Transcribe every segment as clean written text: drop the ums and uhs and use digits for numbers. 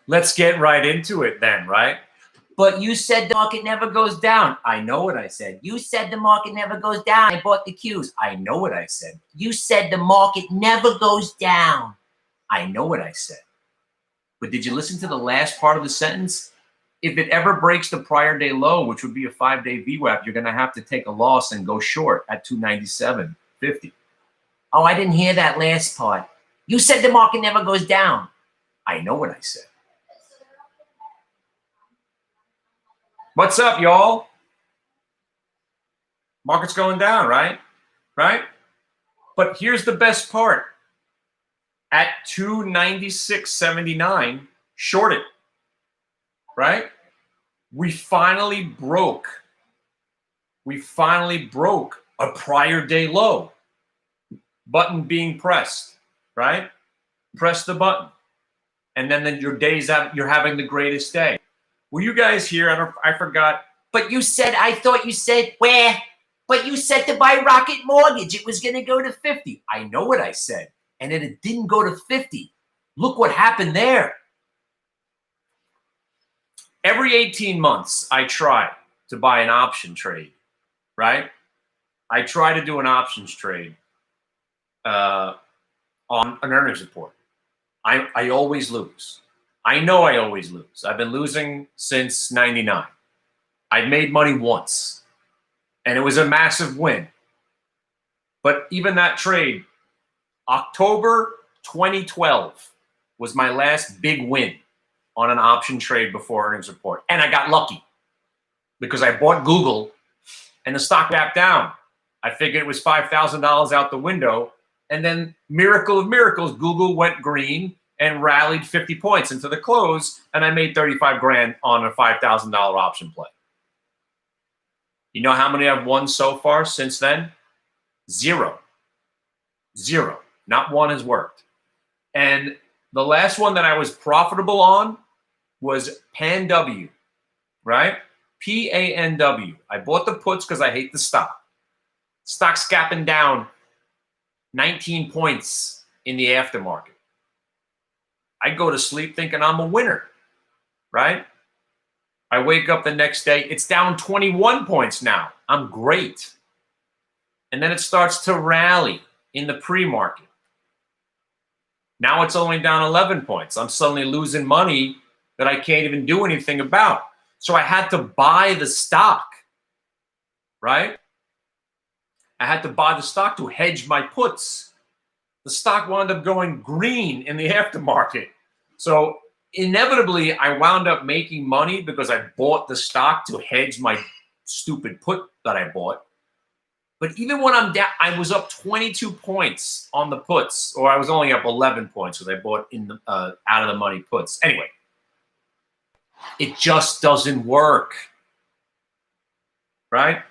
let's get right into it then, right? But you said the market never goes down. I know what I said. You said the market never goes down. I bought the Qs. I know what I said. You said the market never goes down. I know what I said. But did you listen to the last part of the sentence? If it ever breaks the prior day low, which would be a 5-day V-Wap, you're going to have to take a loss and go short at 297.50. Oh, I didn't hear that last part. You said the market never goes down. I know what I said. What's up, y'all? Market's going down, right? Right? But here's the best part. At 296.79, shorted, right? We finally broke a prior day low. Button being pressed, right? Press the button. And then your day's out, you're having the greatest day. Were you guys here? I forgot. But you said, I thought you said, where? But you said to buy Rocket Mortgage. It was going to go to 50. I know what I said. And then it didn't go to 50. Look what happened there. Every 18 months, I try to buy an option trade, right? I try to do an options trade on an earnings report. I always lose. I know I always lose. I've been losing since 99. I've made money once, and it was a massive win. But even that trade, October 2012 was my last big win on an option trade before earnings report. And I got lucky because I bought Google and the stock backed down. I figured it was $5,000 out the window. And then, miracle of miracles, Google went green and rallied 50 points into the close. And I made 35 grand on a $5,000 option play. You know how many I've won so far since then? Zero. Not one has worked. And the last one that I was profitable on was PANW, right? PANW. I bought the puts because I hate the stock. Stock's gapping down 19 points in the aftermarket. I go to sleep thinking I'm a winner, right? I wake up the next day, it's down 21 points now. I'm great. And then it starts to rally in the pre-market. Now it's only down 11 points. I'm suddenly losing money that I can't even do anything about. So I had to buy the stock, right? I had to buy the stock to hedge my puts. The stock wound up going green in the aftermarket. So inevitably, I wound up making money because I bought the stock to hedge my stupid put that I bought. But even when I'm down, I was up 22 points on the puts, or I was only up 11 points because I bought in the, out of the money puts. Anyway, it just doesn't work, right?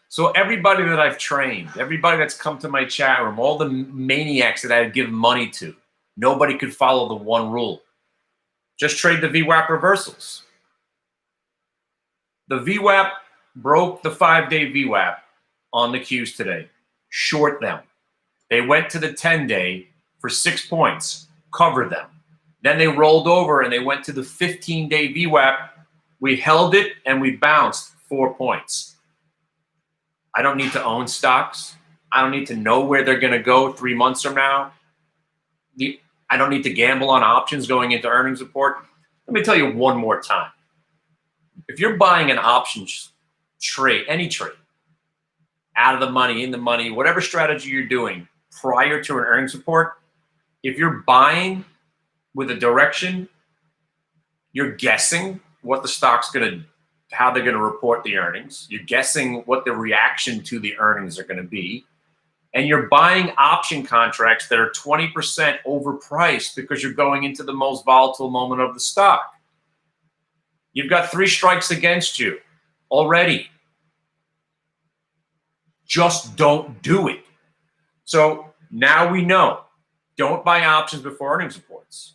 So everybody that I've trained, everybody that's come to my chat room, all the maniacs that I've given money to, nobody could follow the one rule. Just trade the V-Wap reversals. The V-Wap broke the 5-day V-Wap on the Qs today. Short them. They went to the 10-day for 6 points. Covered them. Then they rolled over and they went to the 15-day V-Wap. We held it and we bounced 4 points. I don't need to own stocks. I don't need to know where they're going to go 3 months from now. I don't need to gamble on options going into earnings report. Let me tell you one more time. If you're buying an options trade, any trade, out of the money, in the money, whatever strategy you're doing prior to an earnings report, if you're buying with a direction, you're guessing what the stock's going to, how they're going to report the earnings. You're guessing what the reaction to the earnings are going to be. And you're buying option contracts that are 20% overpriced because you're going into the most volatile moment of the stock. You've got 3 strikes against you already. Just don't do it. So now we know, don't buy options before earnings reports.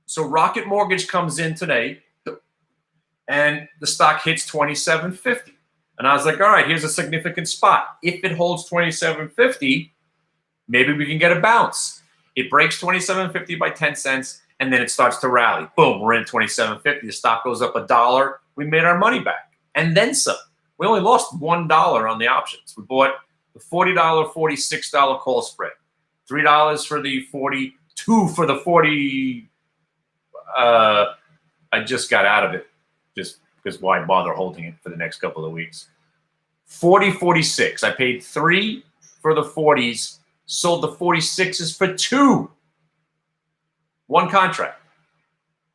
So Rocket Mortgage comes in today and the stock hits 27.50. And I was like, all right, here's a significant spot. If it holds 27.50, maybe we can get a bounce. It breaks 27.50 by 10 cents. and then it starts to rally. Boom, we're in 27.50. The stock goes up $1. We made our money back, and then some. We only lost $1 on the options. We bought the $40, $46 call spread, $3 for the 40, $2 for the 40. I just got out of it, just because why bother holding it for the next couple of weeks? 40, 46. I paid $3 for the 40s, sold the 46s for $2. One contract,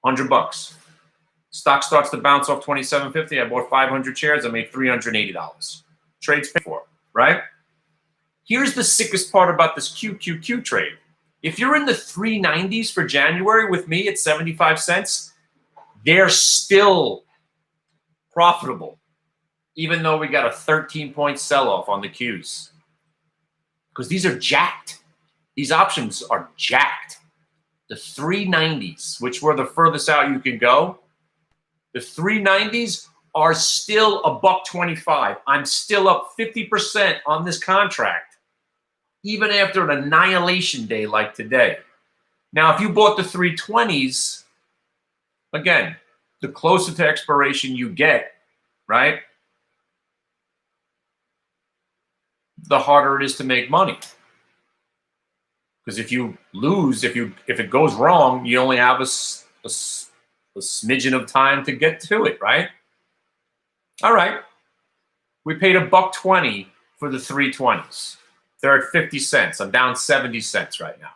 $100. Stock starts to bounce off 27.50. I bought 500 shares. I made $380. Trades paid for, right? Here's the sickest part about this QQQ trade. If you're in the 390s for January with me at 75 cents, they're still profitable, even though we got a 13-point sell-off on the Qs. Because these are jacked. These options are jacked. The 390s, which were the furthest out you can go, the 390s are still $1.25. I'm still up 50% on this contract, even after an annihilation day like today. Now, if you bought the 320s, again, the closer to expiration you get, right, the harder it is to make money. Because if you lose, if it goes wrong, you only have a smidgen of time to get to it, right? All right. We paid $1.20 for the 320s. They're at 50 cents. I'm down 70 cents right now.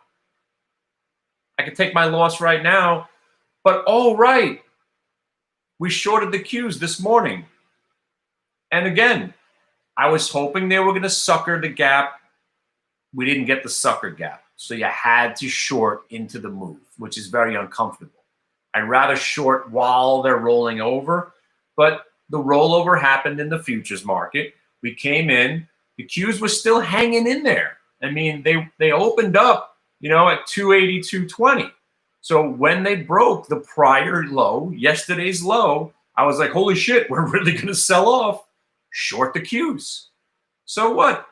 I can take my loss right now, but all right. We shorted the Qs this morning. And again, I was hoping they were going to sucker the gap. We didn't get the sucker gap. So you had to short into the move, which is very uncomfortable. I'd rather short while they're rolling over, but the rollover happened in the futures market. We came in, the Qs were still hanging in there. I mean, they opened up, at 280, 220. So when they broke the prior low, yesterday's low, I was like, holy shit, we're really going to sell off. Short the Qs. So what?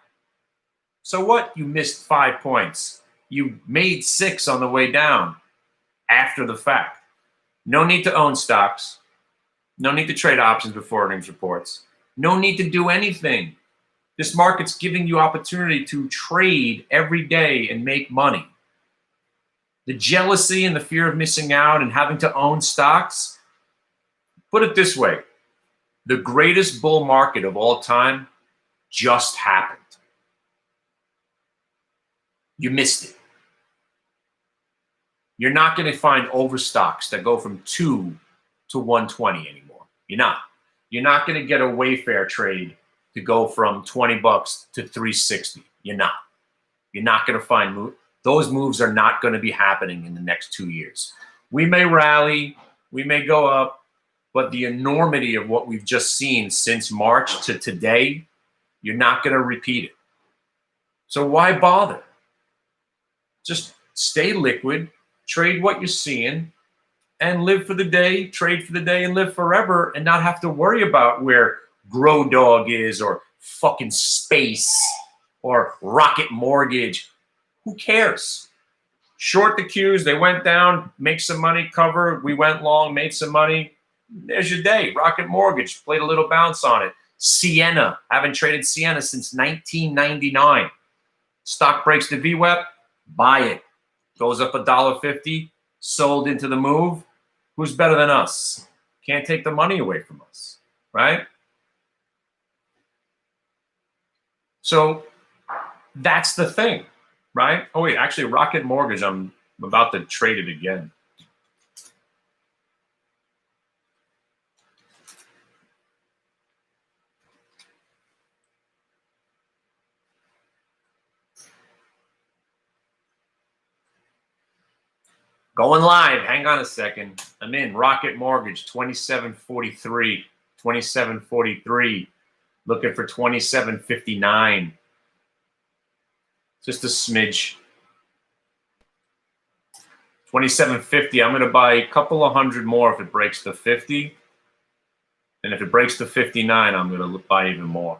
So what? You missed 5 points. You made 6 on the way down after the fact. No need to own stocks. No need to trade options before earnings reports. No need to do anything. This market's giving you opportunity to trade every day and make money. The jealousy and the fear of missing out and having to own stocks, put it this way, the greatest bull market of all time just happened. You missed it. You're not going to find overstocks that go from 2 to 120 anymore. You're not. You're not going to get a Wayfair trade to go from 20 bucks to 360. You're not. You're not going to find those moves are not going to be happening in the next 2 years. We may rally, we may go up, but the enormity of what we've just seen since March to today, you're not going to repeat it. So why bother? Just stay liquid, trade what you're seeing, and live for the day, trade for the day, and live forever, and not have to worry about where Grow Dog is or fucking Space or Rocket Mortgage. Who cares? Short the Qs. They went down, make some money, cover. We went long, made some money. There's your day. Rocket Mortgage, played a little bounce on it. Sienna, haven't traded Sienna since 1999. Stock breaks the V-Wap, buy it. Goes up $1.50, sold into the move. Who's better than us? Can't take the money away from us, right? So that's the thing, right? Oh, wait, actually, Rocket Mortgage, I'm about to trade it again. Going live. Hang on a second. I'm in. Rocket Mortgage, 27.43, 27.43. Looking for 27.59. Just a smidge. 27.50. I'm going to buy a couple of hundred more if it breaks the 50. And if it breaks the 59, I'm going to buy even more.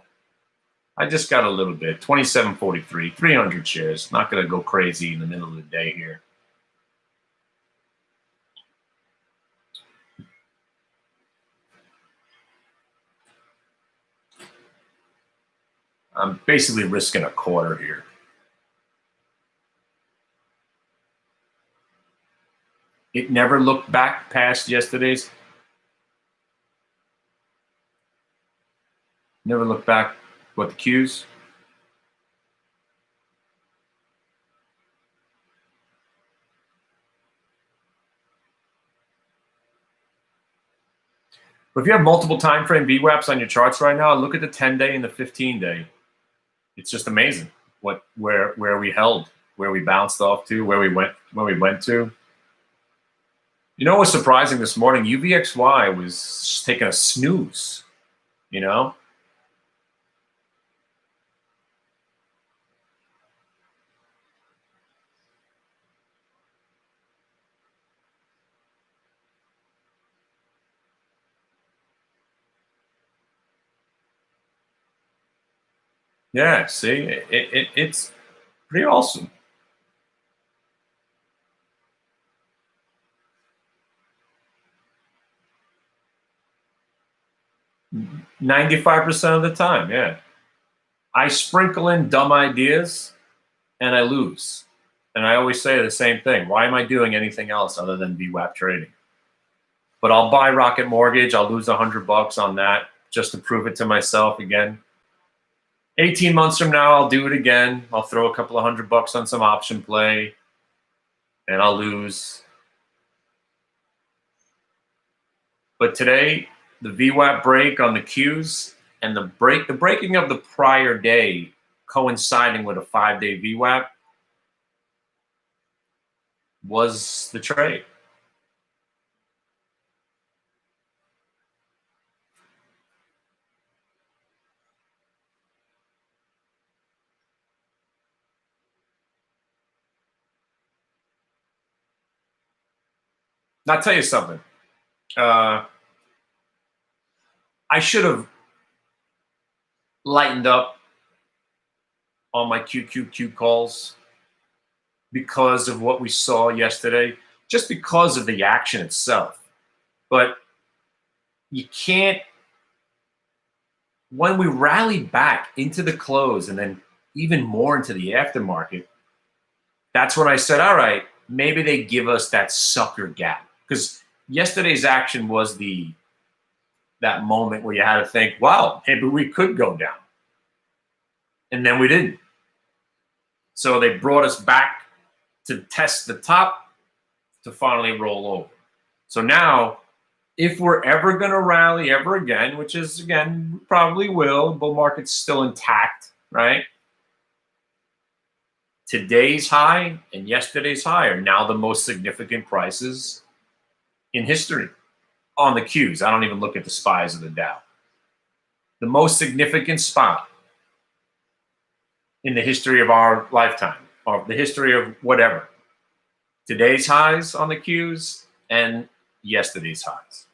I just got a little bit. 27.43, 300 shares. Not going to go crazy in the middle of the day here. I'm basically risking a quarter here. It never looked back past yesterday's. Never looked back. What, the Qs? But if you have multiple time frame V-Waps on your charts right now, look at the 10-day and the 15-day. It's just amazing where we held, where we bounced off to, where we went to. You know what's surprising this morning? UVXY was taking a snooze, you know? Yeah, see, it's pretty awesome. Mm-hmm. 95% of the time, yeah. I sprinkle in dumb ideas and I lose. And I always say the same thing. Why am I doing anything else other than V-Wap trading? But I'll buy Rocket Mortgage. I'll lose $100 on that just to prove it to myself again. 18 months from now, I'll do it again. I'll throw a couple of $100 on some option play and I'll lose. But today, the V-Wap break on the Qs and the breaking of the prior day coinciding with a 5-day V-Wap was the trade. Now, I'll tell you something. I should have lightened up on my QQQ calls because of what we saw yesterday, just because of the action itself. But you can't, when we rallied back into the close and then even more into the aftermarket, that's when I said, all right, maybe they give us that sucker gap. Because yesterday's action was that moment where you had to think, wow, maybe we could go down. And then we didn't. So they brought us back to test the top to finally roll over. So now, if we're ever going to rally ever again, which is, again, probably will, bull market's still intact, right? Today's high and yesterday's high are now the most significant prices in history on the Qs. I don't even look at the SPYs of the Dow. The most significant spot in the history of our lifetime, or the history of whatever. Today's highs on the Qs and yesterday's highs.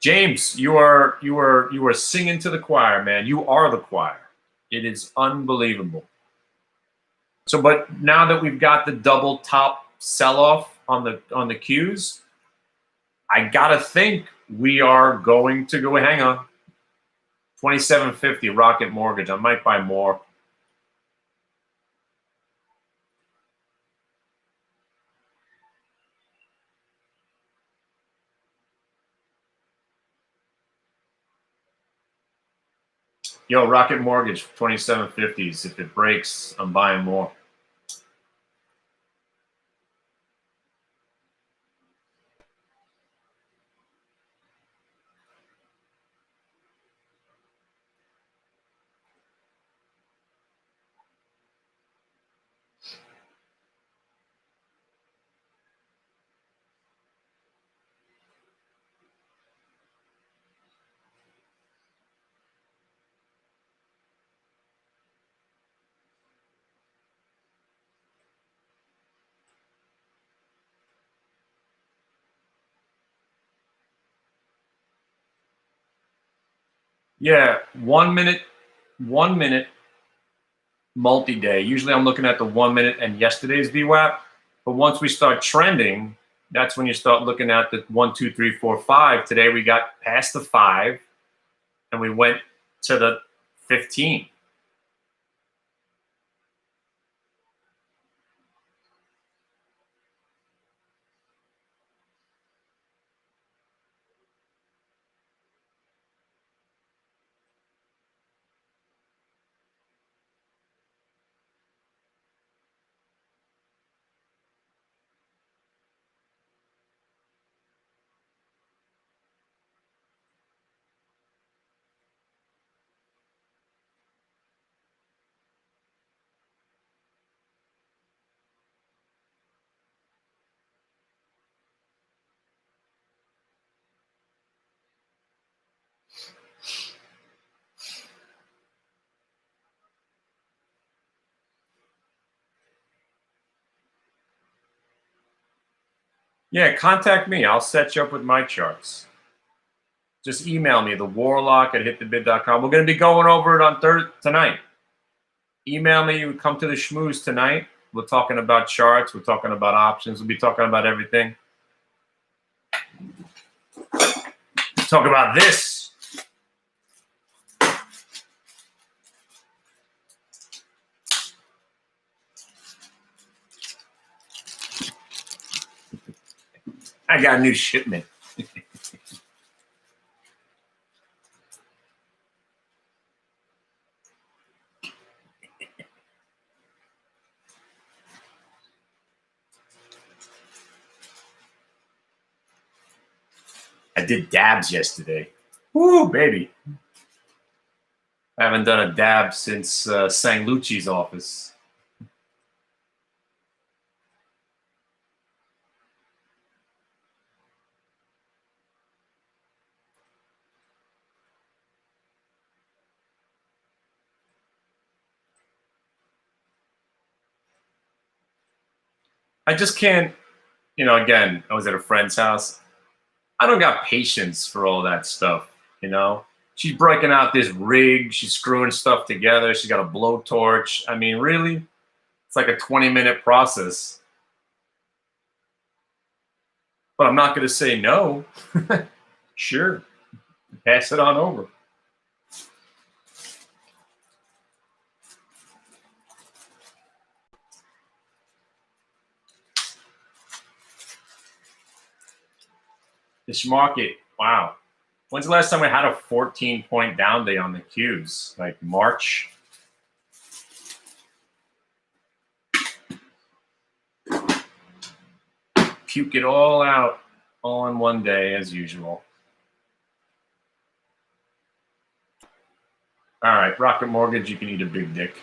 James, you are singing to the choir, man. You are the choir. It is unbelievable. So, but now that we've got the double top sell-off on the Qs, I gotta think we are going to go. Hang on, 27.50 Rocket Mortgage. I might buy more. Yo, Rocket Mortgage 27.50s. If it breaks, I'm buying more. Yeah, 1 minute multi-day. Usually I'm looking at the 1 minute and yesterday's VWAP. But once we start trending, that's when you start looking at the 1, 2, 3, 4, 5. Today we got past the 5 and we went to the 15. Yeah, contact me. I'll set you up with my charts. Just email me, thewarlock@hitthebid.com. We're going to be going over it on tonight. Email me. You come to the schmooze tonight. We're talking about charts. We're talking about options. We'll be talking about everything. Talk about this. I got a new shipment. I did dabs yesterday. Woo, baby. I haven't done a dab since Sanlucci's office. I just can't, again, I was at a friend's house. I don't got patience for all that stuff, She's breaking out this rig. She's screwing stuff together. She's got a blowtorch. I mean, really? It's like a 20-minute process. But I'm not going to say no. Sure. Pass it on over. This market, wow. When's the last time we had a 14-point down day on the Qs? Like March? Puke it all out all in one day as usual. All right, Rocket Mortgage, you can eat a big dick.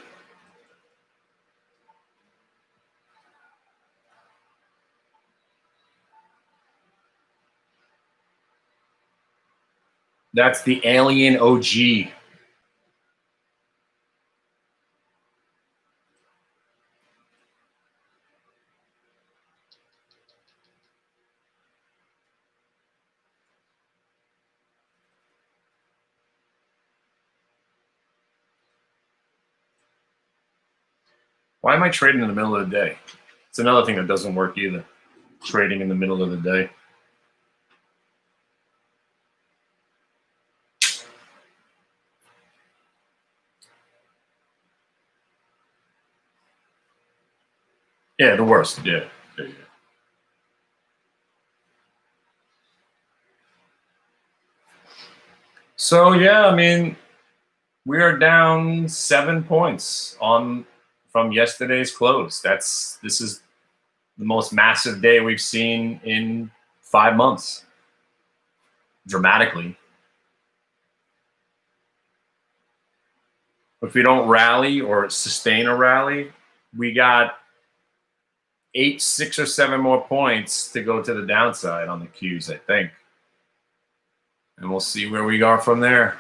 That's the Alien OG. Why am I trading in the middle of the day? It's another thing that doesn't work either. Trading in the middle of the day. Yeah, the worst. Yeah. So yeah, I mean, we are down 7 points from yesterday's close. This is the most massive day we've seen in 5 months. Dramatically. If we don't rally or sustain a rally, we got 6 or 7 more points to go to the downside on the Qs, I think. And we'll see where we are from there.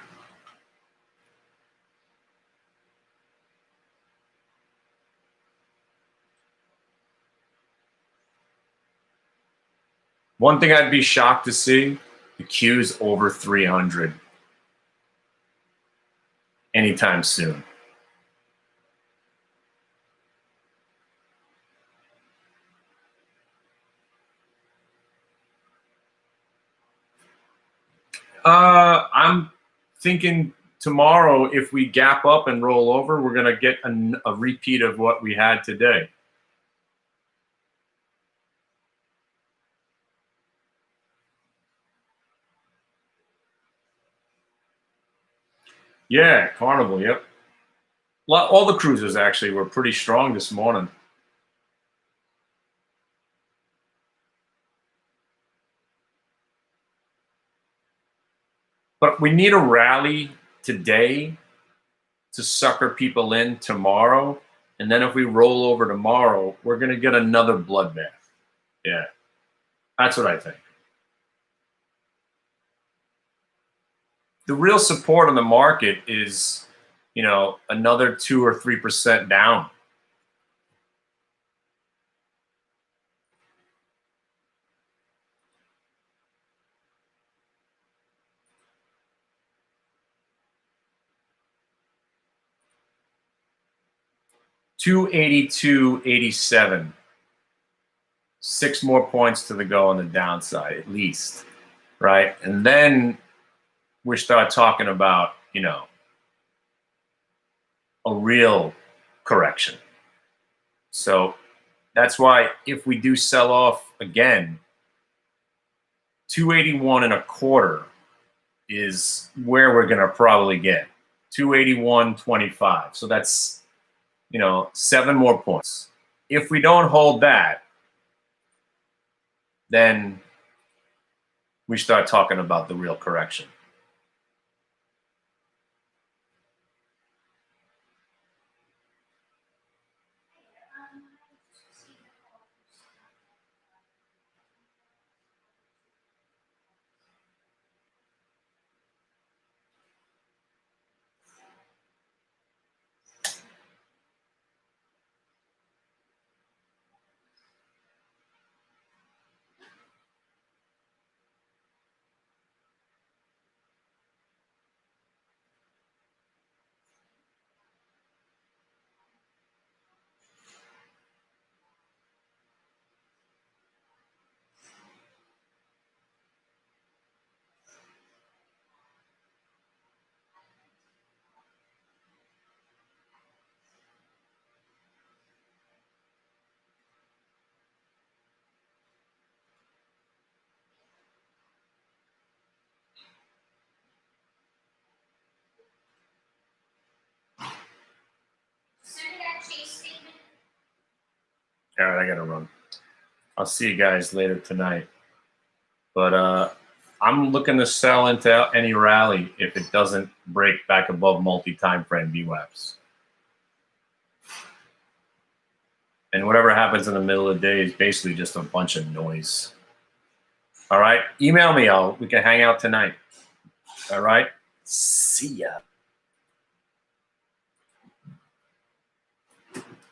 One thing I'd be shocked to see, the Qs over 300 anytime soon. I'm thinking tomorrow, if we gap up and roll over, we're going to get a repeat of what we had today. Yeah, Carnival, yep. All the cruises actually were pretty strong this morning. But we need a rally today to sucker people in tomorrow. And then if we roll over tomorrow, we're going to get another bloodbath. Yeah, that's what I think. The real support on the market is, you know, another 2 or 3% down. $282.87. 6 more points to the go on the downside, at least, right? And then we start talking about, you know, a real correction. So that's why if we do sell off again, 281.25 is where we're going to probably get 281.25. So that's, you know, 7 more points. If we don't hold that, then we start talking about the real correction. All right, I got to run. I'll see you guys later tonight. But I'm looking to sell into any rally if it doesn't break back above multi-time frame V-Waps. And whatever happens in the middle of the day is basically just a bunch of noise. All right, email me. We can hang out tonight. All right, see ya.